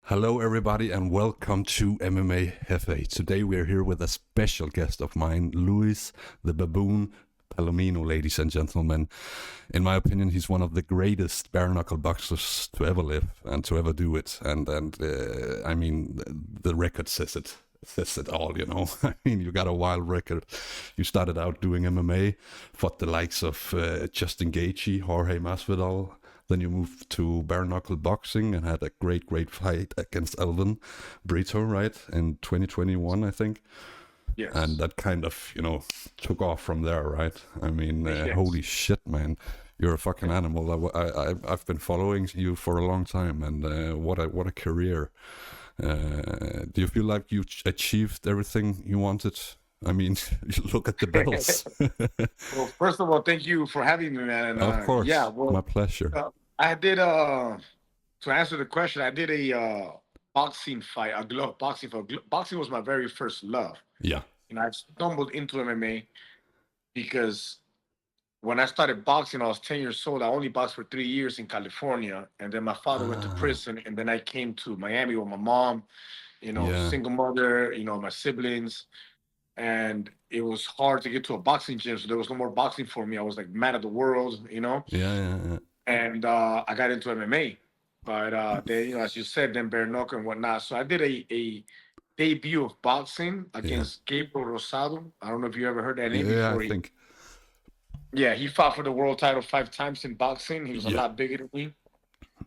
Hello, everybody, and welcome to MMA Jefe. Today we are here with a special guest of mine, Luis the Baboon Palomino, ladies and gentlemen. In my opinion, he's one of the greatest bare-knuckle boxers to ever live and to ever do it. And I mean, the record says it all, you know. I mean, you got a wild record. You started out doing MMA, fought the likes of Justin Gaethje, Jorge Masvidal. Then you moved to bare-knuckle boxing and had a great fight against Elvin Brito, right, in 2021, I think. Yes. And that kind of, took off from there, right? I mean, Yes. holy shit, man. You're a fucking animal. I've been following you for a long time, and what a career. Do you feel like you achieved everything you wanted? I mean, you look at the belts. Well, first of all, thank you for having me, man. And Of course, yeah, my well, pleasure. I did to answer the question, I did a boxing fight, a glove boxing fight. Boxing was my very first love, Yeah. and I stumbled into MMA because when I started boxing, I was 10 years old. I only boxed for 3 years in California, and then my father went to Ah, prison, and then I came to Miami with my mom. yeah. Single mother. My siblings. And it was hard to get to a boxing gym, so there was no more boxing for me. I was like mad at the world. Yeah. And I got into MMA, but then as you said, then bare knuckle and whatnot. So I did a debut of boxing Yeah. against Gabriel Rosado. I don't know if you ever heard that name Yeah, I before. think. Yeah, he fought for the world title 5 times in boxing. He was a Yeah. lot bigger than me,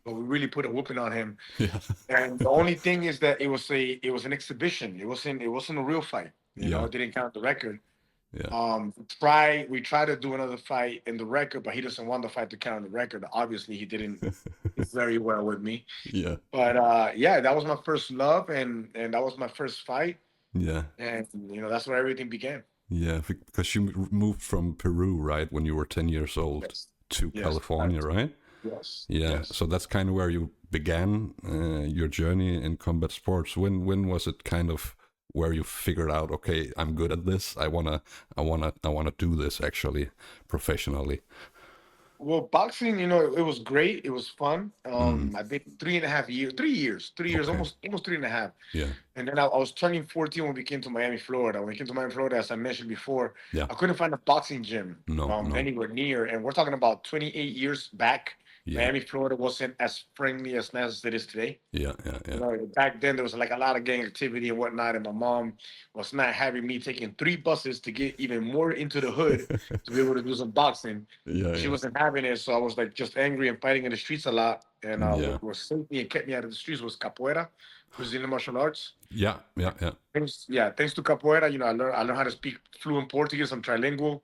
but we really put a whooping on him. Yeah. And the only thing is that it was an exhibition. It wasn't a real fight. Yeah. It didn't count the record. Yeah. We tried to do another fight in the record, but he doesn't want the fight to count in the record. Obviously, he didn't do very well with me. Yeah. But yeah, that was my first love, and that was my first fight, Yeah. and that's where everything began. Yeah. Because you moved from Peru, right, when you were 10 years old Yes, to yes, California, right? yes, Yeah. yes. So that's kind of where you began your journey in combat sports. When was it kind of where you figured out, okay, I'm good at this. I wanna do this actually professionally. Well, boxing, it was great. It was fun. Mm. I did 3.5 years, 3 years, Okay. almost 3.5. Yeah. And then I was turning 14 when we came to Miami, Florida. When we came to Miami, Florida, as I mentioned before, Yeah. I couldn't find a boxing gym No. anywhere near. And we're talking about 28 years back. Yeah. Miami, Florida wasn't as friendly as nice as it is today. Yeah. Back then there was like a lot of gang activity and whatnot, and my mom was not having me taking 3 buses to get even more into the hood to be able to do some boxing. She Yeah. wasn't having it, so I was like just angry and fighting in the streets a lot. And Yeah. what saved me and kept me out of the streets was capoeira, Brazilian martial arts. Yeah. Thanks to capoeira, I learned how to speak fluent Portuguese. I'm trilingual,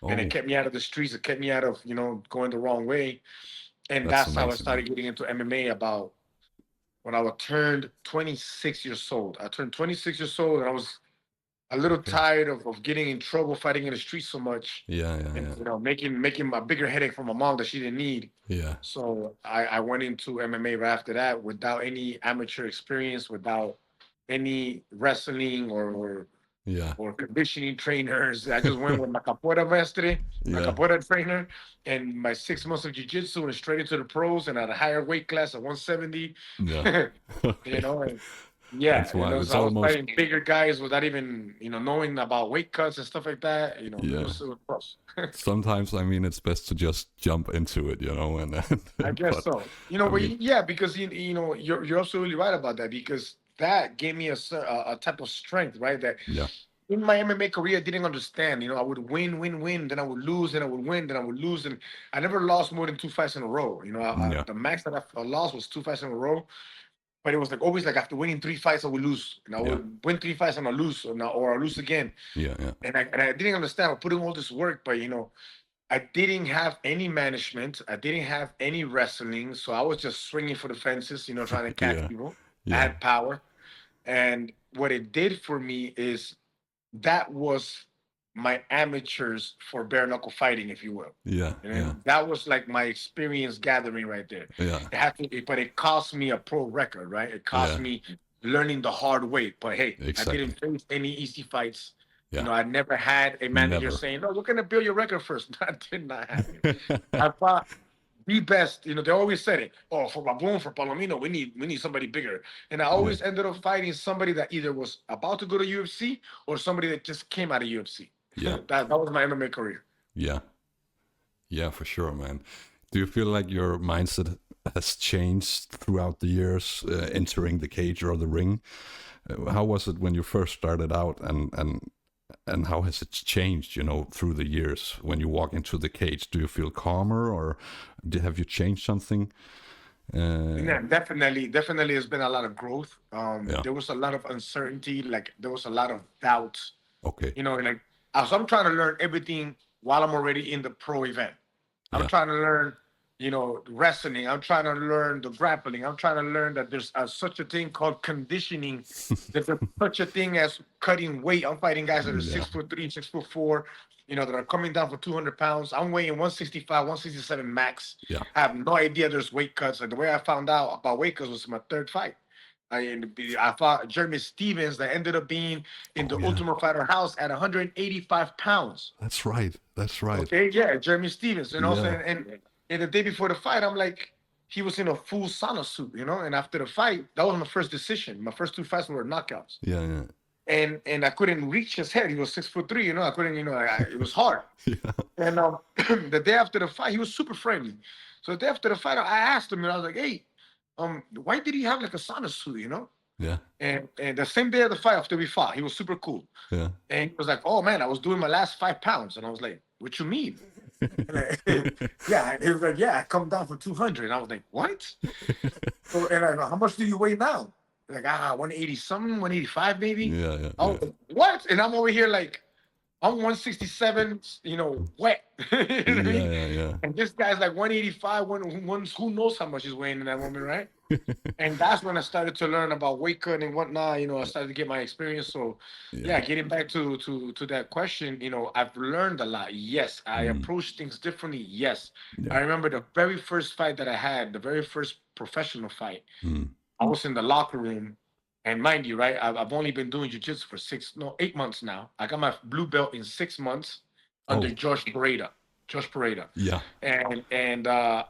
and it Oh, kept me out of the streets. It kept me out of going the wrong way, and that's that's how I amazing, man. started getting into MMA about when I was turned 26 years old. I turned 26 years old, and I was a little Okay. tired of getting in trouble fighting in the streets so much, and Yeah. making a bigger headache for my mom that she didn't need. Yeah. So I went into MMA right after that without any amateur experience, without any wrestling Yeah. or conditioning trainers. I just went with my capoeira mestre, my Yeah. capoeira trainer, and my 6 months of jiu-jitsu and straight into the pros and at a higher weight class at 170. Yeah. Okay. And yeah, That's wild. It's I was almost. fighting bigger guys without even, knowing about weight cuts and stuff like that. Yeah. It was rough. Sometimes, I mean, it's best to just jump into it, I guess but so. I But mean, yeah, because you're absolutely right about that because that gave me a type of strength, right? That yeah. in my MMA career, I didn't understand. I would win, then I would lose, then I would win, then I would lose, and I never lost more than 2 fights in a row. Yeah. The max that I lost was 2 fights in a row, but it was like always like after winning 3 fights, I would lose, and I Yeah. would win 3 fights and I lose, or I lose again, Yeah. and I didn't understand. I was putting all this work, but I didn't have any management. I didn't have any wrestling, so I was just swinging for the fences, trying to catch Yeah. people. I Yeah. had power, and what it did for me is that was my amateurs for bare knuckle fighting, if you will. Yeah. And that was like my experience gathering right there. Yeah. But it cost me a pro record, right? It cost Yeah. me learning the hard way. But hey, I Exactly. didn't face any easy fights. Yeah. I never had a manager Never. saying, "No, we're gonna build your record first." That did not happen. I fought the best. They always said it. Oh, for Baboon, for Palomino, we need somebody bigger. And I Yeah. always ended up fighting somebody that either was about to go to UFC or somebody that just came out of UFC. Yeah. That was my MMA career. Yeah. Yeah, for sure, man. Do you feel like your mindset has changed throughout the years, entering the cage or the ring? How was it when you first started out, and how has it changed, through the years when you walk into the cage? Do you feel calmer, or have you changed something? Yeah, definitely has been a lot of growth. Yeah. There was a lot of uncertainty, like there was a lot of doubts. Okay. Like as I'm trying to learn everything while I'm already in the pro event. I'm Yeah. trying to learn, wrestling. I'm trying to learn the grappling. I'm trying to learn that there's such a thing called conditioning. That there's such a thing as cutting weight. I'm fighting guys that are Yeah. 6'3", 6'4", that are coming down for 200 pounds. I'm weighing 165, 167 max. Yeah. I have no idea there's weight cuts. Like the way I found out about weight cuts was my third fight. I fought Jeremy Stevens that ended up being in the Yeah. Ultimate Fighter house at 185 pounds. That's right. That's right. Okay, yeah, Jeremy Stevens, Yeah. and the day before the fight, I'm like, he was in a full sauna suit, and after the fight, that was my first decision. My first two fights were knockouts. Yeah. Yeah. And I couldn't reach his head. He was 6'3", I couldn't, it was hard. Yeah. And the day after the fight, he was super friendly. So the day after the fight, I asked him, and I was like, hey, why did he have like a sauna suit, Yeah. And the same day of the fight after we fought, he was super cool. Yeah. And he was like, oh man, I was doing my last 5 pounds. And I was like, what you mean? Yeah, he was like, yeah, I come down for 200. And I was like, what? And I go, how much do you weigh now? Like, 180 something, 185 maybe. Yeah. Yeah. I was like, what? And I'm over here like, I'm 167, wet. You know what I Yeah. mean? Yeah. Yeah. And this guy's like 185, who knows how much he's weighing in that moment, right? And that's when I started to learn about weight cutting and whatnot. I started to get my experience. So yeah, getting back to that question, I've learned a lot. Yes, I approach things differently. Yes. Yeah. I remember the very first fight that I had, the very first professional fight. Mm. I was in the locker room. And mind you, right, I've only been doing jiu-jitsu for 8 months now. I got my blue belt in 6 months under Josh Pareda. Yeah. And a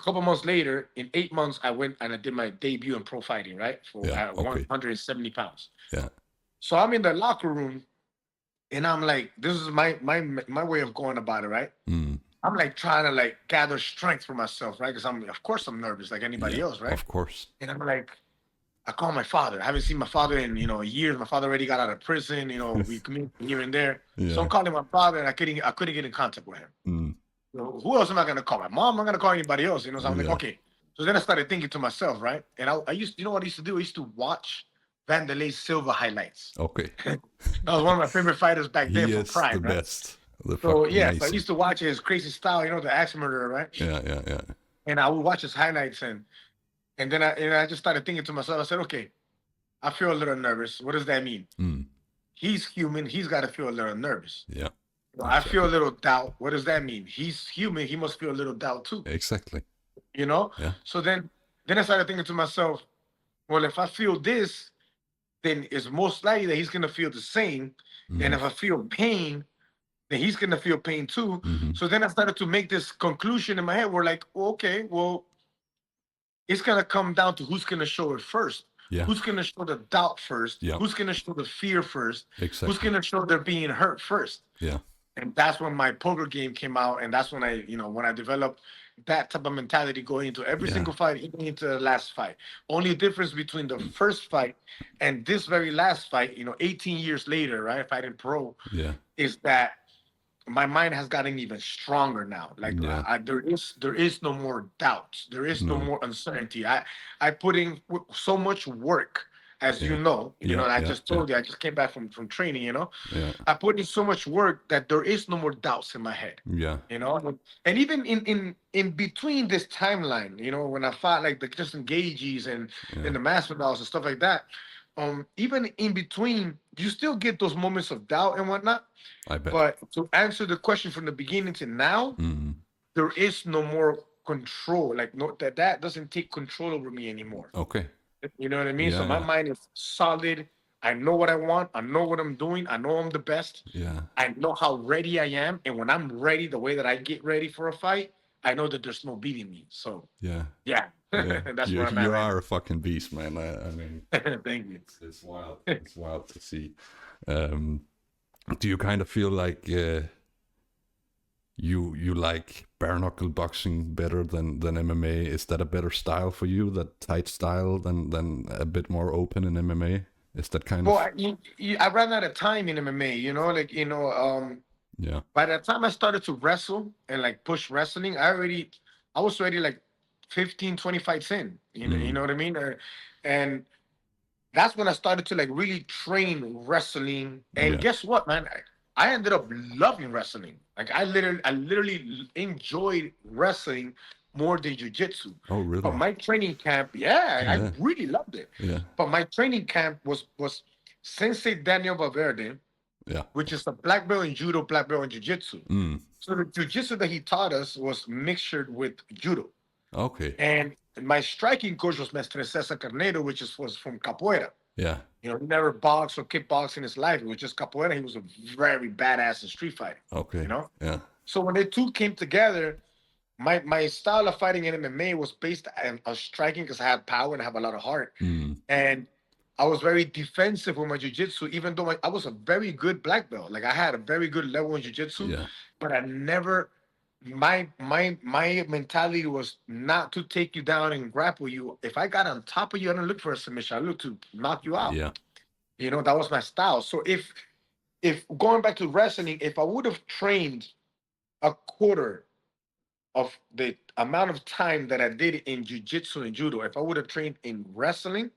couple months later, in 8 months, I went and I did my debut in pro fighting, right, for 170 pounds. Yeah. So I'm in the locker room, and I'm like, this is my way of going about it, right? Mm. I'm like trying to like gather strength for myself, right? Because of course I'm nervous like anybody else, right? Of course. And I'm like, I call my father. I haven't seen my father in years. My father already got out of prison. We communicate here and there. Yeah. So I'm calling my father, and I couldn't get in contact with him. Mm. Who else am I gonna call? My mom? I'm not gonna call anybody else. So I'm like, okay. So then I started thinking to myself, right? And I used, what I used to do? I used to watch Vanderlei Silva highlights. Okay. That was one of my favorite fighters back then for Prime. The right? best. So yeah, so I used to watch his crazy style. The axe murderer, right? Yeah. And I would watch his highlights, and then I just started thinking to myself. I said, okay, I feel a little nervous. What does that mean? Mm. He's human. He's got to feel a little nervous. Yeah. I feel a little doubt. What does that mean? He's human. He must feel a little doubt too. Exactly. Yeah. So then I started thinking to myself, well, if I feel this, then it's most likely that he's gonna feel the same. Mm-hmm. And if I feel pain, then he's gonna feel pain too. Mm-hmm. So then I started to make this conclusion in my head. We're like, okay, well, it's gonna come down to who's gonna show it first. Yeah. Who's going to show the doubt first? Yeah. Who's going to show the fear first? Exactly. Who's going to show they're being hurt first? Yeah. And that's when my poker game came out. And that's when when I developed that type of mentality going into every single fight, even into the last fight. Only difference between the first fight and this very last fight, 18 years later, right, fighting pro, is that my mind has gotten even stronger now. Like there is no more doubts. There is no more uncertainty. I put in so much work, as you know. I just told you, I just came back from training. I put in so much work that there is no more doubts in my head. Yeah. And even in between this timeline, when I fought like the Justin Gaethjes and the Masvidals and stuff like that. Even in between, you still get those moments of doubt and whatnot. I bet. But to answer the question from the beginning to now, there is no more control. Like that doesn't take control over me anymore. Okay. You know what I mean? Yeah, so my mind is solid. I know what I want. I know what I'm doing. I know I'm the best. Yeah. I know how ready I am. And when I'm ready, the way that I get ready for a fight, I know that there's no beating me. So yeah, that's you where I'm at. You are a fucking beast, man. I mean, thank you. It's wild. It's wild to see. Do you kind of feel like you like bare knuckle boxing better than MMA? Is that a better style for you? That tight style than a bit more open in MMA? Is that kind of? I ran out of time in MMA. Yeah. By the time I started to wrestle and like push wrestling, I was already like 15, 20 fights in. You know what I mean? And that's when I started to like really train wrestling. And guess what, man? I ended up loving wrestling. Like I literally enjoyed wrestling more than jiu-jitsu. Oh, really? But my training camp, I really loved it. Yeah. But my training camp was Sensei Daniel Valverde, which is a black belt in judo, black belt in jiu-jitsu. So the jiu-jitsu that he taught us was mixtured with judo. Okay. And my striking coach was Mestre Cesar Carneiro, which was from capoeira. Yeah. He never boxed or kickboxed in his life. It was just capoeira. He was a very badass in street fighting. Okay. Yeah. So when the two came together, my style of fighting in MMA was based on striking because I had power and I have a lot of heart. And I was very defensive with my jiu-jitsu, even though I was a very good black belt. Like I had a very good level in jiu-jitsu, but I never. My mentality was not to take you down and grapple you. If I got on top of you, I didn't look for a submission. I looked to knock you out. Yeah. That was my style. So if going back to wrestling, if I would have trained a quarter of the amount of time that I did in jiu-jitsu and judo, if I would have trained in wrestling,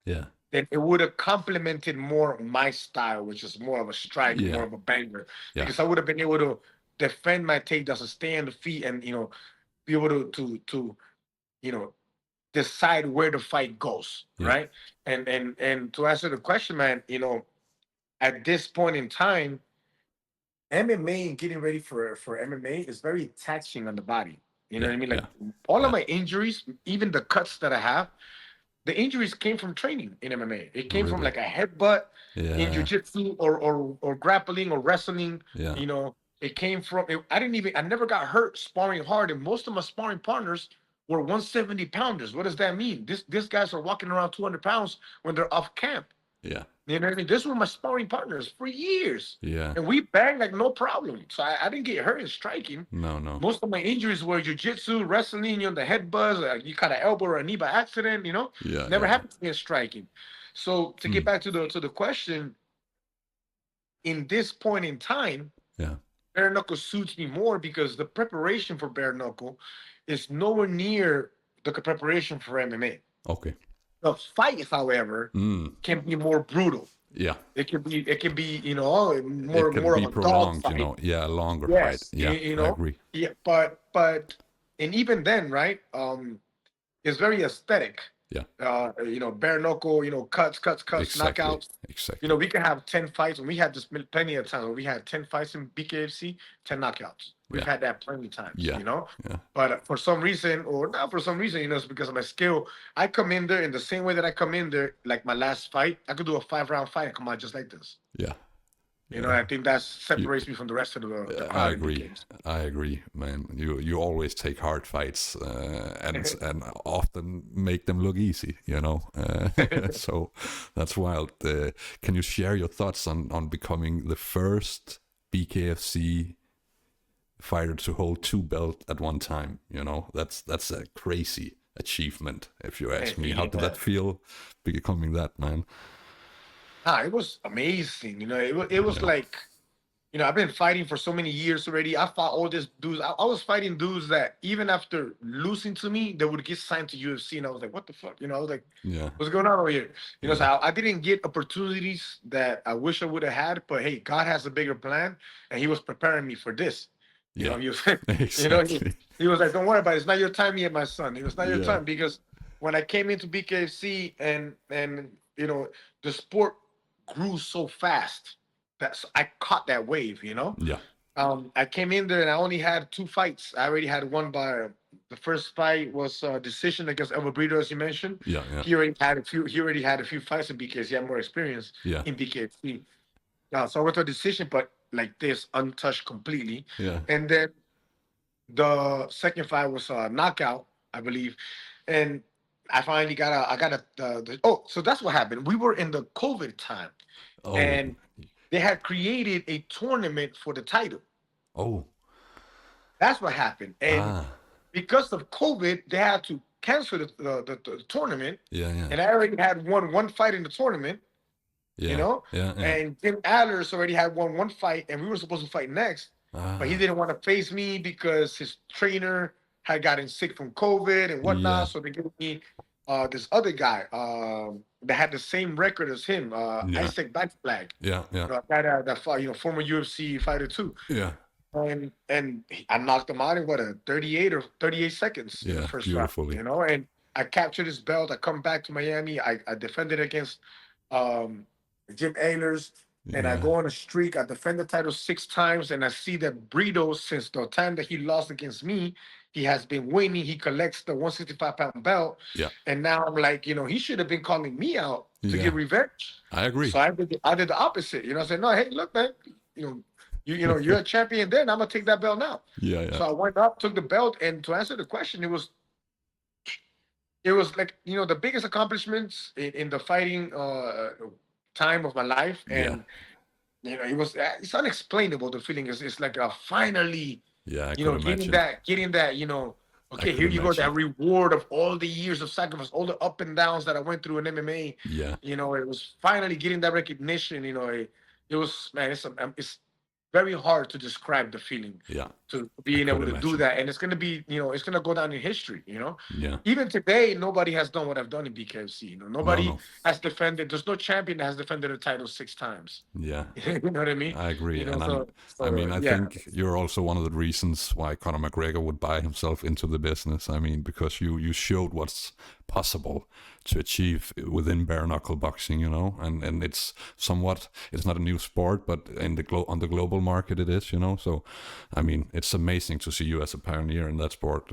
then it would have complemented more my style, which is more of a strike, more of a banger. Because I would have been able to defend my takedowns and stay on the feet and be able to decide where the fight goes, right? And to answer the question, man, at this point in time, MMA and getting ready for MMA is very taxing on the body. You know what I mean? Like all of my injuries, even the cuts that I have, the injuries came from training in MMA. It came from like a headbutt in jiu-jitsu or grappling or wrestling. It came from I never got hurt sparring hard, and most of my sparring partners were 170 pounders. What does that mean? These guys are walking around 200 pounds when they're off camp. Yeah. You know what I mean? This were my sparring partners for years. Yeah. And we banged like no problem. So I didn't get hurt in striking. No. Most of my injuries were jiu-jitsu, wrestling, the head buzz, you caught an elbow or a knee by accident, Never happened to me in striking. So to get back to the question, in this point in time, bare knuckle suits me more because the preparation for bare knuckle is nowhere near the preparation for MMA. Okay. The fight, however, can be more brutal. Yeah. It can be more of a prolonged, dog fight. A longer fight. Yeah. I agree. Yeah, but and even then, right? It's very aesthetic. Yeah. Bare knuckle, cuts, exactly. knockouts. Exactly. We can have 10 fights, and we had this plenty of times. We had 10 fights in BKFC, 10 knockouts. We've had that plenty of times, Yeah. But for some reason, or not for some reason, it's because of my skill. I come in there in the same way that I come in there, like my last fight. I could do a 5-round fight and come out just like this. Yeah. I think that separates me from the rest of the I agree. I agree, man. You always take hard fights and often make them look easy, So that's wild. Can you share your thoughts on becoming the first BKFC fighter to hold 2 belts at one time? That's a crazy achievement, if you ask me. How did that feel, becoming that, man? It was amazing. It was like, I've been fighting for so many years already. I fought all these dudes. I was fighting dudes that even after losing to me, they would get signed to UFC. And I was like, what the fuck? I was like, what's going on over here? So I didn't get opportunities that I wish I would have had. But hey, God has a bigger plan. And he was preparing me for this. He was, exactly. he was like, don't worry about it. It's not your time yet, my son. It was not your time. Because when I came into BKFC and the sport grew so fast that I caught that wave, Yeah. I came in there and I only had 2 fights. I already had one by the first fight was a decision against El Brito, as you mentioned. Yeah. He already had a few fights in BKFC. He had more experience in BKFC. So I went to a decision, but like this, untouched completely. Yeah. And then The second fight was a knockout, I believe, and I finally got so that's what happened. We were in the COVID time, Oh, and they had created a tournament for the title. oh, That's what happened, and ah, because of COVID, they had to cancel the tournament. yeah, yeah, And I already had won one fight in the tournament, yeah, yeah, yeah. and Tim Adler's already had won one fight, and we were supposed to fight next, but he Ah, didn't want to face me because his trainer had gotten sick from COVID and yeah, whatnot. So they gave me this other guy that had the same record as him, yeah, Isaac Backflag, yeah, yeah, that fought, former UFC fighter too. yeah, And I knocked him out in what, a 38 or 38 seconds in the yeah, first round, beautifully. and I captured his belt. I come back to Miami. I defended against um, Jim Ehlers, and I Yeah, go on a streak. I defend the title 6 times, and I see that Brito, since the time that he lost against me, he has been winning. He collects the 165-pound belt, yeah, and now I'm like, he should have been calling me out to yeah. get revenge. I agree. So I did the opposite. I said, no, hey, look, man, you're a champion. Then I'm gonna take that belt now. Yeah, yeah, So I went up, took the belt, and to answer the question, it was like the biggest accomplishments in the fighting time of my life, yeah, and it's unexplainable. The feeling is it's like finally, yeah. I could imagine. getting that I okay, could here you go, imagine. that reward of all the years of sacrifice, all the up and downs that I went through in MMA. Yeah, It was finally getting that recognition. It was, man, it's very hard to describe the feeling yeah. to I being could able to do imagine. that, and it's gonna be, it's gonna go down in history. Yeah. Even today, nobody has done what I've done in BKFC. No, Nobody no. has defended. There's no champion that has defended a title 6 times. Yeah. You know what I mean? I agree, and I So mean, I yeah. think you're also one of the reasons why Conor McGregor would buy himself into the business. I mean, because you showed what's possible to achieve within bare knuckle boxing, and it's not a new sport, but on the global market it is, So, I mean, it's amazing to see you as a pioneer in that sport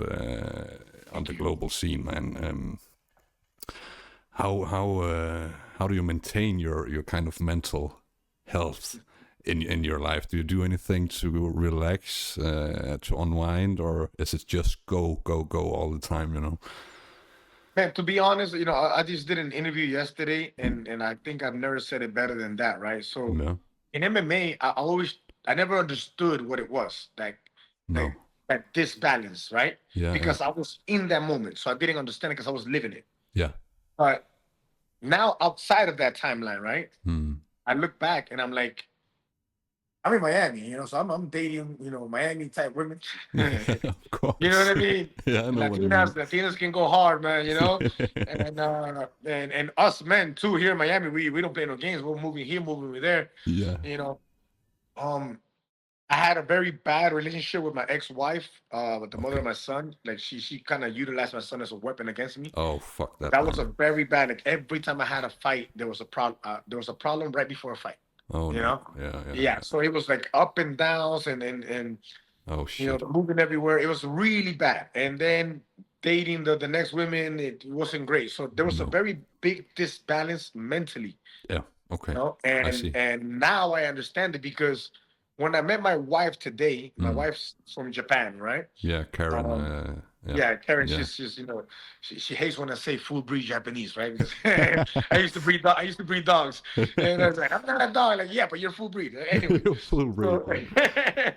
on the global scene, man. How do you maintain your kind of mental health in your life? Do you do anything to relax, to unwind, or is it just go all the time? Man, to be honest, I just did an interview yesterday, and I think I've never said it better than that, right? So No, in MMA, I never understood what it was, no, like that disbalance, right? yeah, yeah, Because I was in that moment, so I didn't understand it because I was living it. yeah. But now outside of that timeline, right? Hmm. I look back and I'm like, I'm in Miami, so I'm dating, Miami type women. Of You know what I course. mean? Yeah, I know what you mean. Latinas can go hard, man. And us men too here in Miami, we don't play no games. We're moving here, moving there. Yeah. You know, um, I had a very bad relationship with my ex-wife, with the mother Okay. of my son. Like she kind of utilized my son as a weapon against me. Oh, fuck that, That was a man. very bad. Like every time I had a fight, there was a problem. There was a problem right before a fight. Oh You no. know, Yeah, yeah, yeah. yeah. So it was like up and downs, and Oh shit. moving everywhere. It was really bad. And then dating the next women, it wasn't great. So there was a No. very big disbalance mentally, Yeah. Okay. I and see. now I understand it because when I met my wife today, my Mm. wife's from Japan, right? Yeah, Karen. Um, Yeah. yeah, Karen, Yeah. she's she hates when I say full breed Japanese, right? Because I used to breed dogs, and I was like, I'm not a dog. Like, yeah, but you're full breed. Anyway, You're full breed.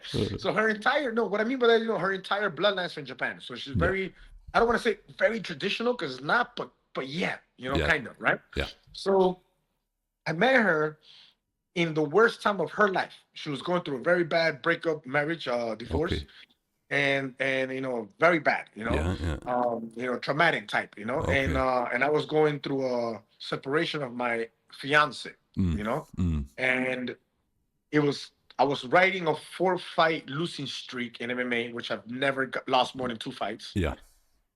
so, so her entire no, what I mean by that, her entire bloodline's from Japan. So she's Yeah. very, I don't want to say very traditional because it's not, but yeah, Yeah. kind of, right? Yeah. So I met her in the worst time of her life. She was going through a very bad breakup, marriage, divorce, Okay. and very bad, Yeah. Yeah. traumatic type, Okay. and I was going through a separation of my fiance, Mm. Mm. and it was I was riding a 4-fight losing streak in MMA, which I've never lost more than 2 fights. Yeah.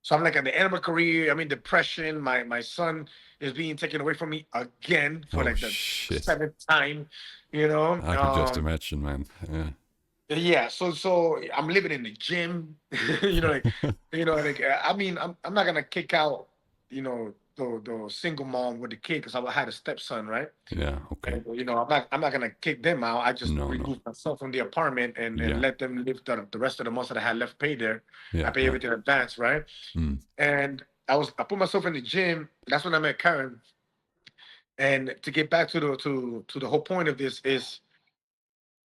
So I'm like at the end of my career. I'm in depression. My son is being taken away from me again for Oh like the shit. 7th time. I can just imagine, man. Yeah. Yeah, so I'm living in the gym, like I mean, I'm not gonna kick out, the single mom with the kid because I had a stepson, right? Yeah. Okay. And, I'm not gonna kick them out. I just No. removed myself from the apartment and Yeah. let them live the rest of the months that I had left pay there. Yeah. I pay everything in advance, right? And I put myself in the gym. That's when I met Karen. And to get back to the whole point of this is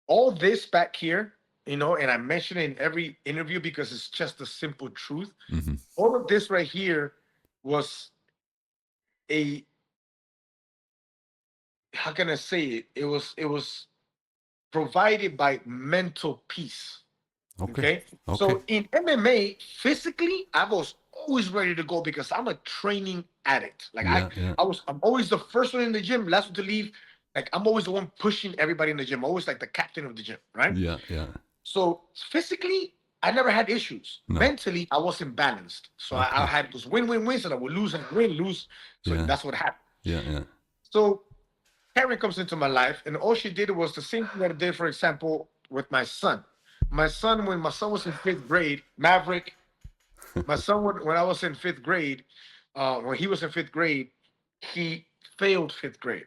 all this back here, and I mention it in every interview because it's just the simple truth. All of this right here was how can I say it? It was provided by mental peace. Okay. So in MMA, physically, I was always ready to go because I'm a training addict. Like I'm always the first one in the gym, last one to leave. Like I'm always the one pushing everybody in the gym, always like the captain of the gym, right? Yeah. So physically, I never had issues. No. Mentally, I wasn't balanced. So I had those win-win-wins, and I would lose and win, lose. So that's what happened. Yeah. So Karen comes into my life, and all she did was the same thing that I did, for example, with my son. My son, when my son was in 5th grade, Maverick, my son, when I was in 5th grade, when he was in 5th grade, he failed 5th grade.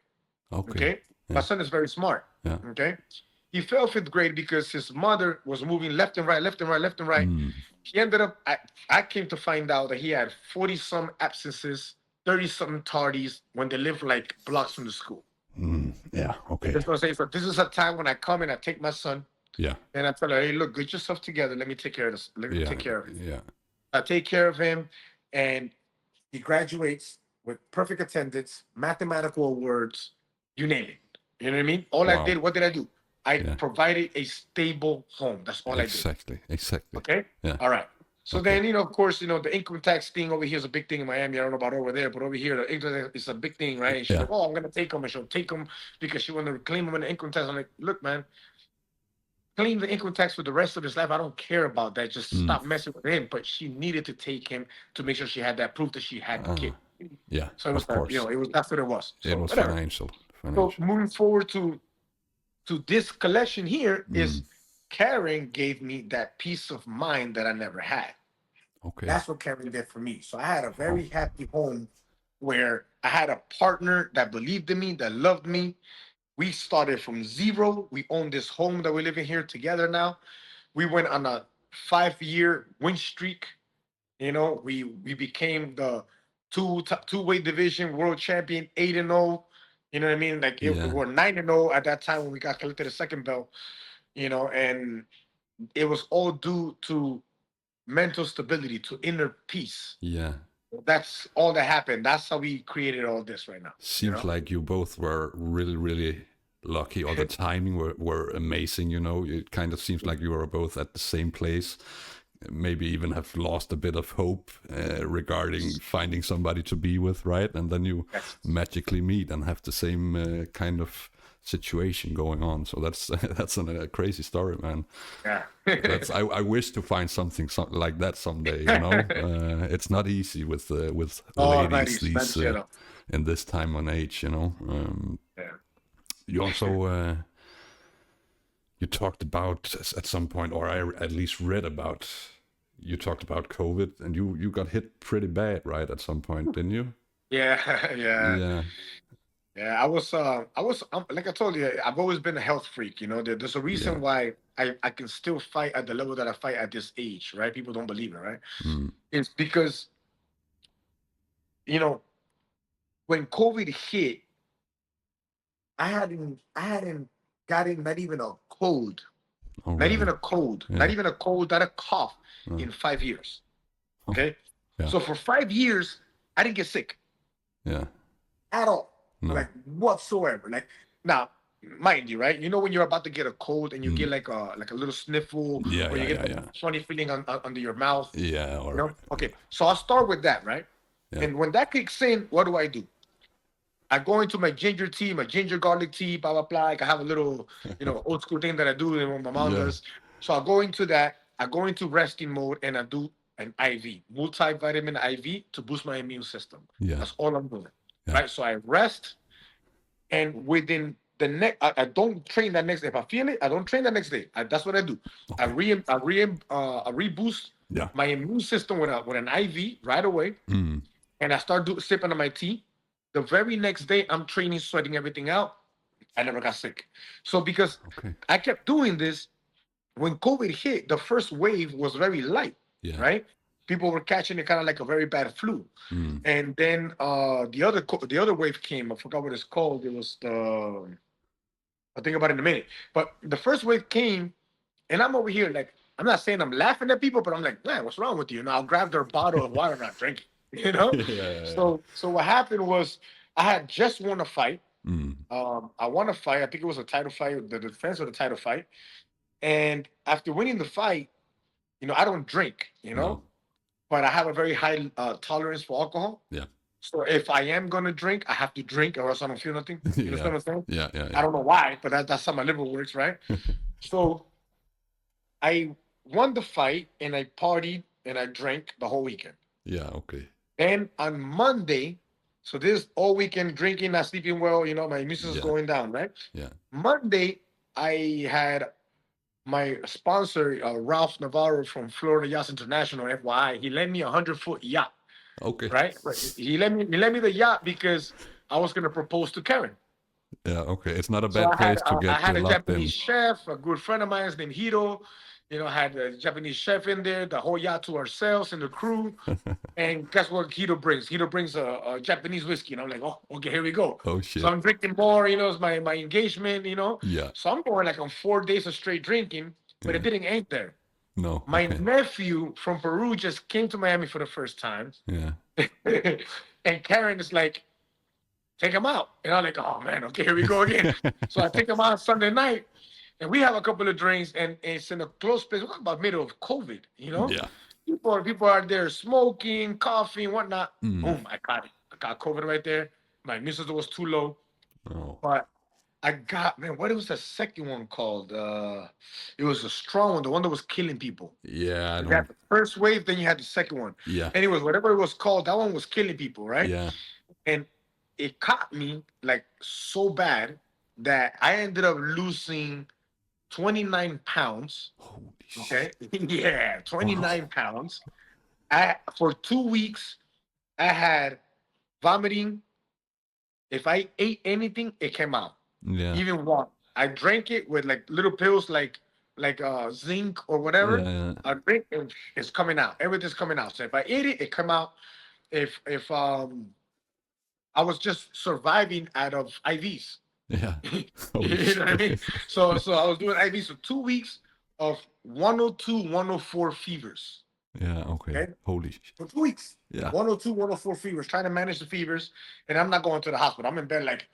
Okay? My son is very smart. Yeah. Okay? He failed 5th grade because his mother was moving left and right, left and right, left and right. He ended up, I came to find out that he had 40-some absences, 30-something tardies when they lived like blocks from the school. Yeah, okay. That's what I'm saying. So this is a time when I come and I take my son. Yeah. And I tell her, hey, look, get yourself together. Let me take care of this. Let me take care of him. Yeah. I take care of him, and he graduates with perfect attendance, mathematical awards, you name it. You know what I mean? All I did, what did I do? I provided a stable home. That's all I did. Exactly. Okay? Yeah. All right. So then, of course, the income tax thing over here is a big thing in Miami. I don't know about over there, but over here, the income tax is a big thing, right? And she's like, I'm going to take him. And she'll take him because she want to claim him in the income tax. I'm like, look, man, claim the income tax for the rest of his life. I don't care about that. Just stop messing with him. But she needed to take him to make sure she had that proof that she had the kid. Yeah, so it was, of course. That's what it was. So, it was financial. So moving forward to this collection here is Karen gave me that peace of mind that I never had. Okay. That's what Karen did for me. So I had a very happy home where I had a partner that believed in me, that loved me. We started from zero. We own this home that we live in here together now. We went on a 5-year win streak. We became the two-weight division world champion, 8-0. You know what I mean? Like we were 9-0 at that time when we got collected a second belt. And it was all due to mental stability, to inner peace. Yeah. That's all that happened. That's how we created all this right now. Seems like you both were really, really lucky, or the timing were amazing. It kind of seems like you were both at the same place. Maybe even have lost a bit of hope regarding finding somebody to be with, right? And then you magically meet and have the same kind of situation going on. So that's a crazy story, man. Yeah. I wish to find something like that someday. It's not easy with ladies these in this time and age. You also you talked about at some point, or I at least read about. You talked about COVID, and you got hit pretty bad, right? At some point, didn't you? Yeah. I was like I told you, I've always been a health freak. There's a reason why I can still fight at the level that I fight at this age, right? People don't believe it, right? It's because when COVID hit, I hadn't gotten not even a cold. Not even a cold, not even a cold, not a cough in 5 years. Okay? Yeah. So for 5 years, I didn't get sick. Yeah. At all. No. Like whatsoever. Like now, mind you, right? When you're about to get a cold and you get like a little sniffle, or you get a funny feeling under your mouth. Yeah. Okay. So I'll start with that, right? Yeah. And when that kicks in, what do? I go into my ginger tea, my ginger garlic tea, blah, blah, blah. Like I have a little, old school thing that I do and what my mom does. So I go into that. I go into resting mode and I do an IV, multivitamin IV to boost my immune system. Yeah. That's all I'm doing. Yeah. Right. So I rest, and within the next, I don't train that next day. If I feel it, I don't train that next day. That's what I do. Okay. I reboost my immune system with an IV right away. and I start sipping on my tea. The very next day, I'm training, sweating everything out. I never got sick. So because I kept doing this, when COVID hit, the first wave was very light, right? People were catching it kind of like a very bad flu. And then the other wave came. I forgot what it's called. It was I'll think about it in a minute. But the first wave came, and I'm over here like, I'm not saying I'm laughing at people, but I'm like, man, what's wrong with you? And I'll grab their bottle of water and I'll drink it, you know? So what happened was I had just won a fight. I won a fight. I think it was a title fight, the defense of the title fight. And after winning the fight, I don't drink, but I have a very high tolerance for alcohol. Yeah. So if I am gonna drink, I have to drink, or else I don't feel nothing. You understand what I'm saying? Yeah. I don't know why, but that's how my liver works, right? So I won the fight, and I partied, and I drank the whole weekend. Yeah. Okay. And on Monday, so this all weekend drinking, not sleeping well, my immune system is going down, right? Yeah. Monday, I had my sponsor, Ralph Navarro from Florida Yachts International, FYI. He lent me a 100-foot yacht. Okay. Right? He let me the yacht because I was gonna propose to Karen. Yeah, okay. It's not a bad place to get I had a locked Japanese in. chef, a good friend of mine named Hiro. I had a Japanese chef in there, the whole yacht to ourselves and the crew. And guess what Hiro brings? Hiro brings a Japanese whiskey. And I'm like, oh, okay, here we go. Oh, shit. So I'm drinking more, it's my engagement, Yeah. So I'm going like on 4 days of straight drinking, but it didn't end there. No. My nephew from Peru just came to Miami for the first time. Yeah. And Karen is like, take him out. And I'm like, oh man, okay, here we go again. So I take him out Sunday night, and we have a couple of drinks, and it's in a close place. We're talking about middle of COVID, Yeah. People are there smoking, coffee, and whatnot. Boom, I got it. I got COVID right there. My immune system was too low. Oh. But I got, man, what was the second one called? It was a strong one, the one that was killing people. Yeah. You had the first wave, then you had the second one. Yeah. Anyways, whatever it was called, that one was killing people, right? Yeah. And it caught me like so bad that I ended up losing 29 pounds. Holy Okay. Yeah, 29 pounds. For 2 weeks, I had vomiting. If I ate anything, it came out. Yeah. Even water. I drank it with like little pills like zinc or whatever. Yeah. I drink it, it's coming out. Everything's coming out. So if I ate it, it come out. If I was just surviving out of IVs. Yeah. You know what I mean? So I was doing IVs for 2 weeks of 102, 104 fevers. Yeah, okay. Holy shit. For 2 weeks. Yeah. 102, 104 fevers, trying to manage the fevers. And I'm not going to the hospital. I'm in bed like,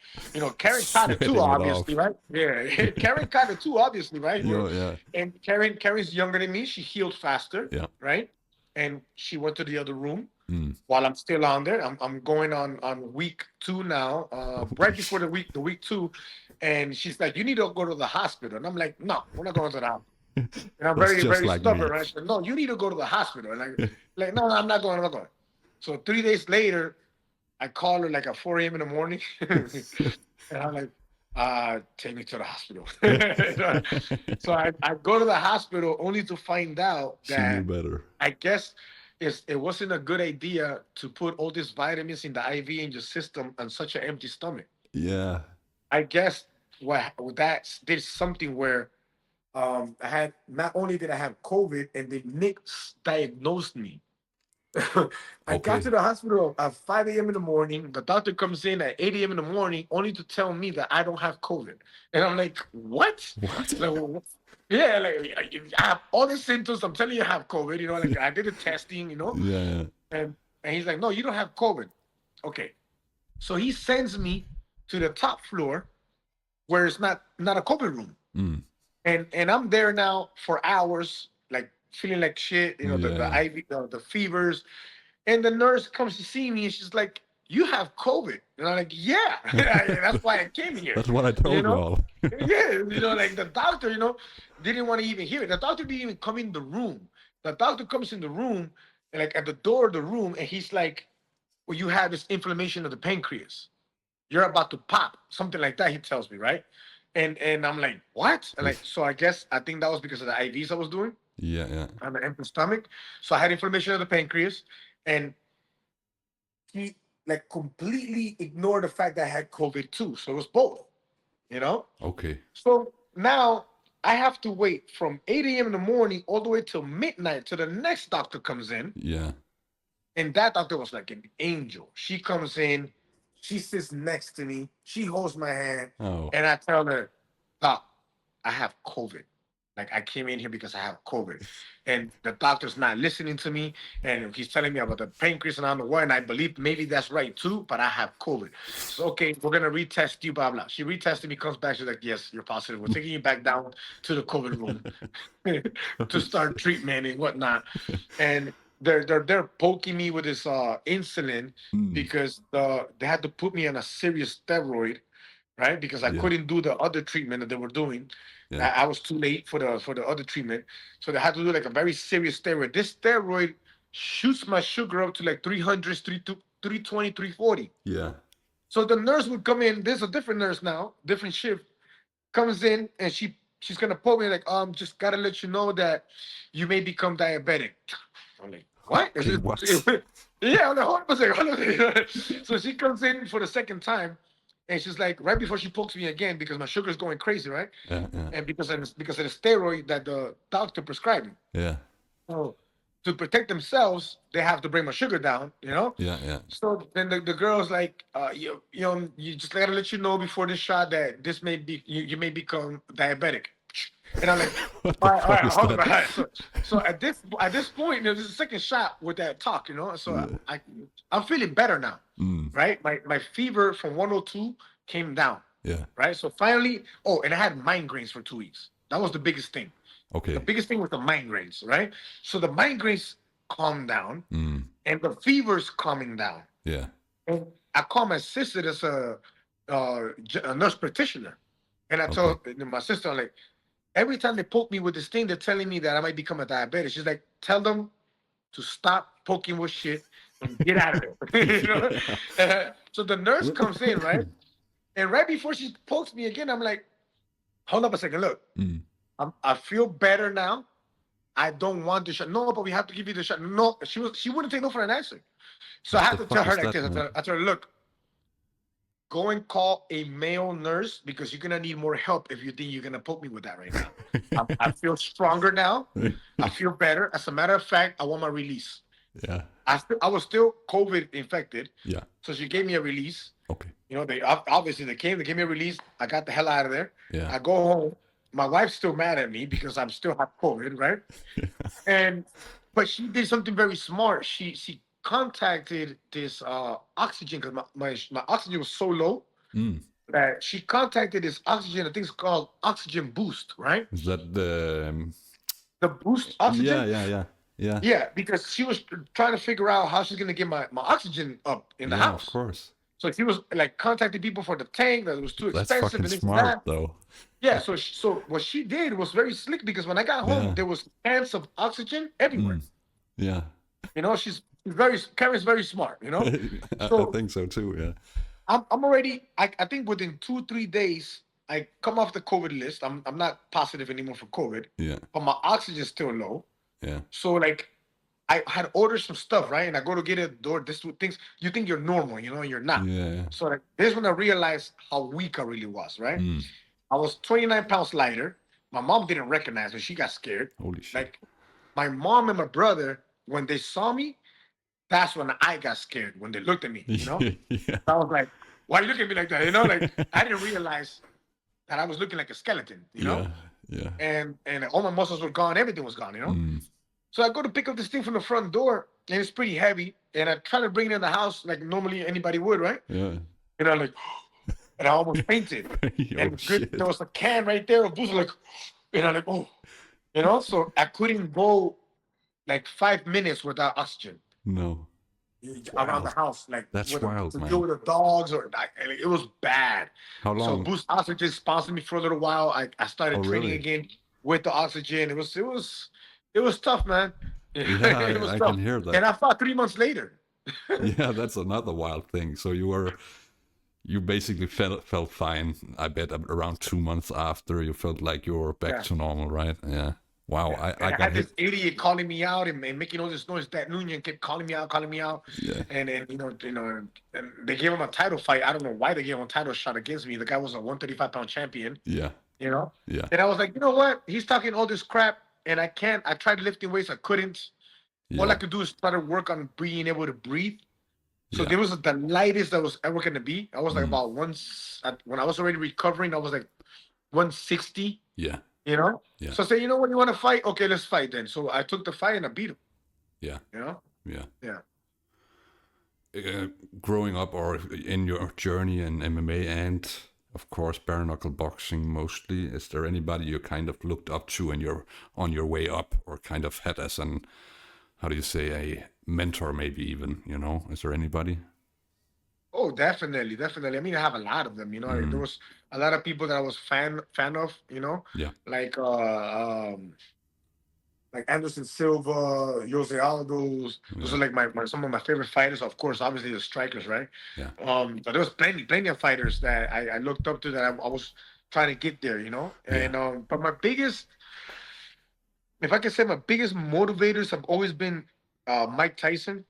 Karen caught it too, obviously, right? Yeah. Karen caught it too, obviously, right? Yeah. And Karen's younger than me. She healed faster. Yeah. Right? And she went to the other room while I'm still on there. I'm going on week 2 now, right before the week 2. And she's like, you need to go to the hospital. And I'm like, no, we're not going to the hospital. And I'm very, very like stubborn. Right? I said, no, you need to go to the hospital. And like, no, I'm not going. So 3 days later, I call her like at 4 a.m. in the morning. And I'm like, take me to the hospital. So I go to the hospital only to find out that she knew better. I guess it wasn't a good idea to put all these vitamins in the IV in your system on such an empty stomach. Yeah. I guess that did something where I had, not only did I have COVID, and the Nick diagnosed me. I got to the hospital at 5 a.m. in the morning. The doctor comes in at 8 a.m. in the morning only to tell me that I don't have COVID. And I'm like, what? Like, yeah, like I have all the symptoms. I'm telling you I have COVID. Like I did the testing, Yeah. And he's like, no, you don't have COVID. Okay. So he sends me to the top floor where it's not a COVID room. And I'm there now for hours, like feeling like shit, the IV, the fevers. And the nurse comes to see me and she's like, you have COVID. And I'm like, yeah, that's why I came here. That's what I told you all. Yeah, like the doctor, didn't want to even hear it. The doctor didn't even come in the room. The doctor comes in the room, and like at the door of the room, and he's like, well, you have this inflammation of the pancreas. You're about to pop, something like that, he tells me, right? And I'm like, what? And so I think that was because of the IVs I was doing. Yeah. On the empty stomach. So I had inflammation of the pancreas. And he like completely ignored the fact that I had COVID too. So it was both, you know? Okay. So now I have to wait from 8 a.m. in the morning all the way till midnight till the next doctor comes in. Yeah. And that doctor was like an angel. She comes in, she sits next to me, she holds my hand, Oh. and I tell her, Doc, I have COVID. Like I came in here because I have COVID. And the doctor's not listening to me. And he's telling me about the pancreas and I don't know what. And I believe maybe that's right too, but I have COVID. So okay, we're gonna retest you, blah blah. She retested me, comes back, she's like, yes, you're positive. We're taking you back down to the COVID room to start treatment and whatnot. And they're poking me with this insulin because they had to put me on a serious steroid, right? Because I couldn't do the other treatment that they were doing. Yeah. I was too late for the other treatment, so they had to do like a very serious steroid. This steroid shoots my sugar up to like 300, 320, 340. Yeah. So the nurse would come in. There's a different nurse now, different shift, comes in and she's gonna poke me like, just gotta let you know that you may become diabetic. I'm like, what? Okay, what? Yeah, I'm like, hold on a second. So she comes in for the second time, and she's like, right before she pokes me again because my sugar's going crazy, right? Yeah. And because of the steroid that the doctor prescribed me. Yeah. So to protect themselves, they have to bring my sugar down, you know? Yeah. So then the girl's like, you just gotta let you know before this shot that this may be you may become diabetic. And I'm like, all right, hold on. So at this point, there's a second shot with that talk, you know. So I'm feeling better now, right? My fever from 102 came down. Yeah. Right. So finally, and I had migraines for 2 weeks. That was the biggest thing. Okay. The biggest thing was the migraines, right? So the migraines calmed down, and the fever's calming down. Yeah. And I called my sister as a nurse practitioner, and I told my sister, I'm like, every time they poke me with this thing, they're telling me that I might become a diabetic. She's like, tell them to stop poking with shit and get out of there. You know? So the nurse comes in, right? And right before she pokes me again, I'm like, hold up a second, look. I feel better now. I don't want the shot. No, but we have to give you the shot. No, she wouldn't take no for an answer. So I have to tell her like this. I tell her, look, go and call a male nurse because you're gonna need more help if you think you're gonna poke me with that right now. I feel stronger now. I feel better. As a matter of fact, I want my release. Yeah. I was still COVID infected. Yeah. So she gave me a release. Okay. You know, they obviously they gave me a release. I got the hell out of there. Yeah. I go home. My wife's still mad at me because I'm still have COVID, right? But she did something very smart. She contacted this oxygen because my oxygen was so low that she contacted this oxygen. I think it's called Oxygen Boost, right? Is that the Boost oxygen? Yeah, because she was trying to figure out how she's gonna get my oxygen up in the house. Of course. So she was like contacting people for the tank that was too expensive. That's fucking smart, though. Yeah. So what she did was very slick because when I got home, there was cans of oxygen everywhere. Yeah. You know, Karen's very smart. You know. I think so too. Yeah. I'm already. I think within 2-3 days, I come off the COVID list. I'm not positive anymore for COVID. Yeah. But my oxygen's still low. Yeah. So like, I had ordered some stuff, right? And I go to get it at the door. This things you think you're normal, you know, you're not. Yeah. So like, this when I realized how weak I really was, right? I was 29 pounds lighter. My mom didn't recognize me. She got scared. Holy shit. Like, my mom and my brother, when they saw me, that's when I got scared. When they looked at me, you know? Yeah. I was like, why are you looking at me like that? You know, like, I didn't realize that I was looking like a skeleton, you know? Yeah. And all my muscles were gone. Everything was gone, you know? So I go to pick up this thing from the front door, and it's pretty heavy. And I try to bring it in the house like normally anybody would, right? Yeah. And I'm like, and I almost fainted. And there was a can right there of booze, like, and I'm like, oh, you know? So I couldn't go like 5 minutes without oxygen. No. Around the house, like that's wild, man. To deal with the dogs, or like, it was bad. How long? So Boost Oxygen sponsored me for a little while. I started training again with the oxygen. It was tough, man. Yeah, it was I tough. can hear that. And I fought 3 months later. Yeah, that's another wild thing. So you basically felt fine. I bet around 2 months after you felt like you were back to normal, right? Yeah. Wow, Yeah. I And I got had hit. this idiot calling me out and making all this noise. That Nunez kept calling me out. Yeah, And and they gave him a title fight. I don't know why they gave him a title shot against me. The guy was a 135-pound champion. yeah, You know, yeah, and I was like, you know what? He's talking all this crap, and I can't. I tried lifting weights, I couldn't. All I yeah, could do is try to work on being able to breathe. So yeah. there was the lightest I was ever gonna be. I was like Mm, about once when I was already recovering. I was like 160. yeah, You know. yeah, So I said, you know what, you want to fight? Okay, let's fight then. So I took the fight and I beat him. yeah, You know. yeah. Yeah. uh, Growing up or in your journey in MMA and of course bare-knuckle boxing mostly, is there anybody you kind of looked up to and you're on your way up, or kind of had as an, how do you say, a mentor maybe even, is there anybody? Oh, definitely, definitely. I mean, I have a lot of them. There Mm, was a lot of people that I was fan of. yeah, Like like Anderson Silva, Jose Aldo's. Those yeah, are like my some of my favorite fighters. Of course, obviously the strikers, right? yeah, But there was plenty of fighters that I looked up to that I was trying to get there. yeah, And but my biggest, if I can say, my biggest motivators have always been Mike Tyson,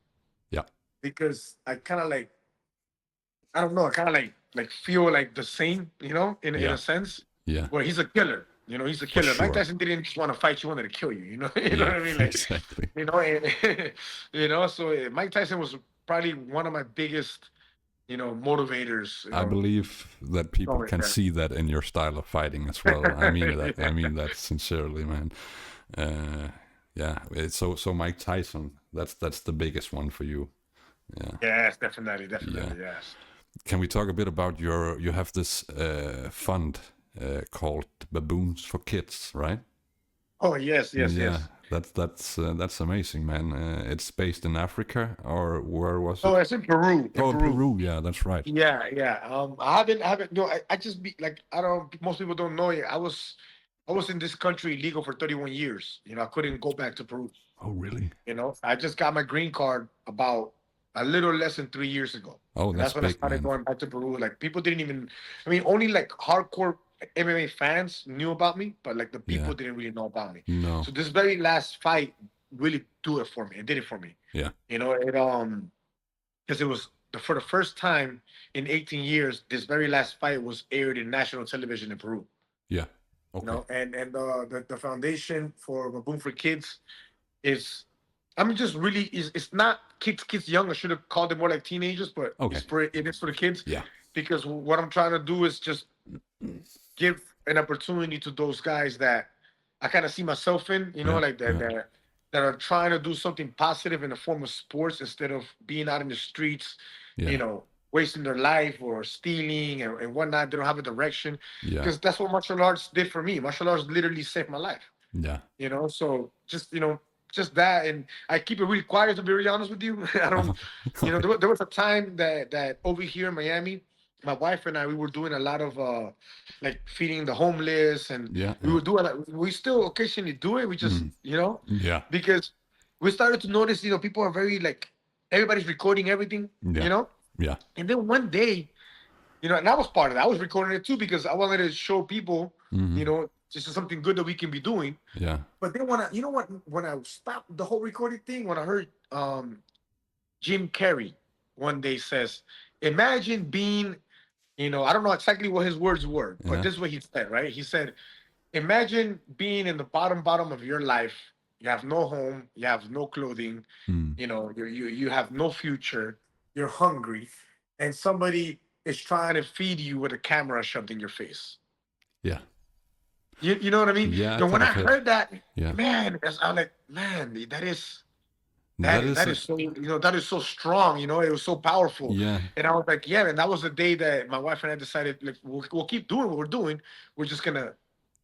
yeah, because I kind of like, I don't know, I kind of like feel like the same, in yeah, a sense, yeah, where he's a killer. He's a for killer. Mike sure. Tyson didn't just want to fight you; wanted to kill you. You know Yeah, what I mean? Like, exactly. and, So Mike Tyson was probably one of my biggest, motivators. I believe that people Going can there. see that in your style of fighting as well. I mean that. I mean that sincerely, man. Uh, yeah. So Mike Tyson. That's the biggest one for you. Yeah. Yes, definitely, Yeah. yes. Can we talk a bit about you have this fund called Baboons for Kids, right? Oh, yes, yes, Yeah. yes. That's amazing, man. It's based in Africa, or where was Oh, it? it's in Peru, in Oh, in Peru. Peru. Yeah, that's right. Yeah, yeah. I haven't. No, I just be like, I don't. Most people don't know it. I was in this country illegal for 31 years. I couldn't go back to Peru. Oh, really? I just got my green card about a little less than 3 years ago, Oh, and that's that's when I big, started man. going back to Peru. Like, people didn't even. I mean, only like hardcore MMA fans knew about me, but like the Yeah. people didn't really know about me. No. So this very last fight really do it for me. It did it for me. Yeah. Because it was for the first time in 18 years, this very last fight was aired in national television in Peru. Yeah. Okay. And the foundation for Baboon for Kids is, I mean, just really is, it's not kids young. I should have called them more like teenagers, but Okay. it is for the kids. Yeah. Because what I'm trying to do is just give an opportunity to those guys that I kind of see myself in, Yeah. like that, Yeah. that are trying to do something positive in the form of sports instead of being out in the streets, Yeah. wasting their life or stealing and whatnot. They don't have a direction, Yeah. because that's what martial arts did for me. Martial arts literally saved my life. Yeah. So just that, and I keep it really quiet, to be really honest with you. I don't, there was a time that over here in Miami, my wife and I, we were doing a lot of like feeding the homeless, and Yeah. we would do it. We still occasionally do it. We just, Yeah. because we started to notice, people are very like, everybody's recording everything, Yeah. Yeah. and then one day, and I was part of that. I was recording it too, because I wanted to show people, Mhm. this is something good that we can be doing. Yeah. But then when I stopped the whole recording thing, when I heard Jim Carrey one day says, imagine being, I don't know exactly what his words were, but Yeah. this is what he said, right? He said, imagine being in the bottom of your life. You have no home, you have no clothing, Mm. you have no future, you're hungry, and somebody is trying to feed you with a camera shoved in your face. Yeah. You know what I mean? Yeah. And when I Kind of heard that, Yeah. man, I'm like, man, that is That is. that is so, that is so strong. It was so powerful. Yeah. And I was like, yeah, and that was the day that my wife and I decided, like, we'll keep doing what we're doing. We're just gonna